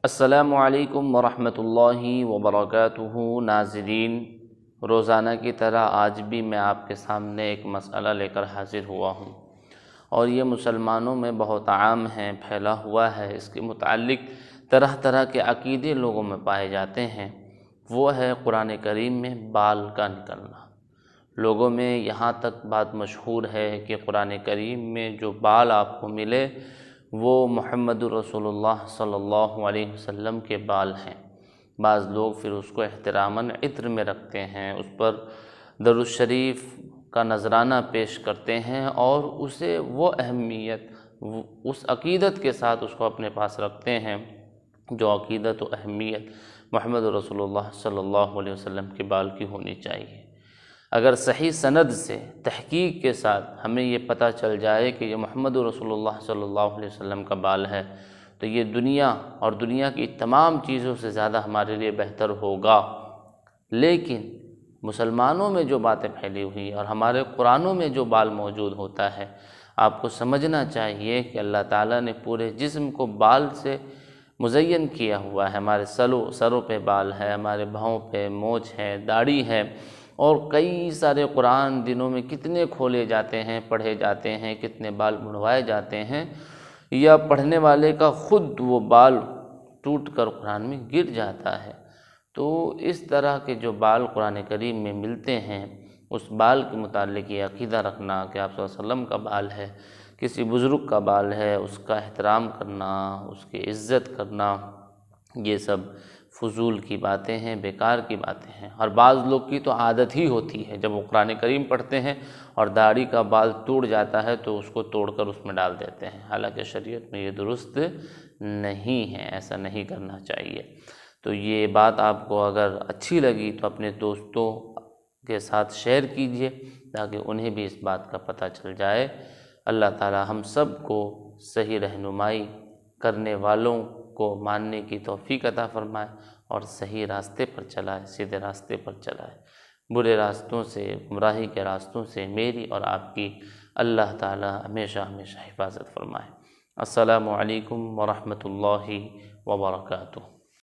السلام علیکم ورحمۃ اللہ وبرکاتہ۔ ناظرین، روزانہ کی طرح آج بھی میں آپ کے سامنے ایک مسئلہ لے کر حاضر ہوا ہوں، اور یہ مسلمانوں میں بہت عام ہے، پھیلا ہوا ہے۔ اس کے متعلق طرح طرح کے عقیدے لوگوں میں پائے جاتے ہیں۔ وہ ہے قرآن کریم میں بال کا نکلنا۔ لوگوں میں یہاں تک بات مشہور ہے کہ قرآن کریم میں جو بال آپ کو ملے وہ محمد رسول اللہ صلی اللہ علیہ وسلم کے بال ہیں۔ بعض لوگ پھر اس کو احتراماً عطر میں رکھتے ہیں، اس پر درود شریف کا نذرانہ پیش کرتے ہیں، اور اسے وہ اہمیت، اس عقیدت کے ساتھ اس کو اپنے پاس رکھتے ہیں جو عقیدت و اہمیت محمد رسول اللہ صلی اللہ علیہ وسلم کے بال کی ہونی چاہیے۔ اگر صحیح سند سے تحقیق کے ساتھ ہمیں یہ پتہ چل جائے کہ یہ محمد رسول اللہ صلی اللہ علیہ وسلم کا بال ہے، تو یہ دنیا اور دنیا کی تمام چیزوں سے زیادہ ہمارے لیے بہتر ہوگا۔ لیکن مسلمانوں میں جو باتیں پھیلی ہوئی اور ہمارے قرآنوں میں جو بال موجود ہوتا ہے، آپ کو سمجھنا چاہیے کہ اللہ تعالیٰ نے پورے جسم کو بال سے مزین کیا ہوا ہے۔ ہمارے سروں پہ بال ہے، ہمارے بھاؤں پہ مونچھ ہے، داڑھی ہے، اور کئی سارے قرآن دنوں میں کتنے کھولے جاتے ہیں، پڑھے جاتے ہیں، کتنے بال منڈوائے جاتے ہیں، یا پڑھنے والے کا خود وہ بال ٹوٹ کر قرآن میں گر جاتا ہے۔ تو اس طرح کے جو بال قرآن کریم میں ملتے ہیں، اس بال کے متعلق یہ عقیدہ رکھنا کہ آپ صلی اللہ علیہ وسلم کا بال ہے، کسی بزرگ کا بال ہے، اس کا احترام کرنا، اس کی عزت کرنا، یہ سب فضول کی باتیں ہیں، بیکار کی باتیں ہیں۔ اور بعض لوگ کی تو عادت ہی ہوتی ہے، جب وہ قرآن کریم پڑھتے ہیں اور داڑھی کا بال ٹوٹ جاتا ہے تو اس کو توڑ کر اس میں ڈال دیتے ہیں، حالانکہ شریعت میں یہ درست نہیں ہے، ایسا نہیں کرنا چاہیے۔ تو یہ بات آپ کو اگر اچھی لگی تو اپنے دوستوں کے ساتھ شیئر کیجئے تاکہ انہیں بھی اس بات کا پتہ چل جائے۔ اللہ تعالی ہم سب کو صحیح رہنمائی کرنے والوں کو ماننے کی توفیق عطا فرمائے اور صحیح راستے پر چلائے، سیدھے راستے پر چلائے۔ برے راستوں سے، گمراہی کے راستوں سے میری اور آپ کی اللہ تعالی ہمیشہ ہمیشہ حفاظت فرمائے۔ السلام علیکم ورحمۃ اللہ وبرکاتہ۔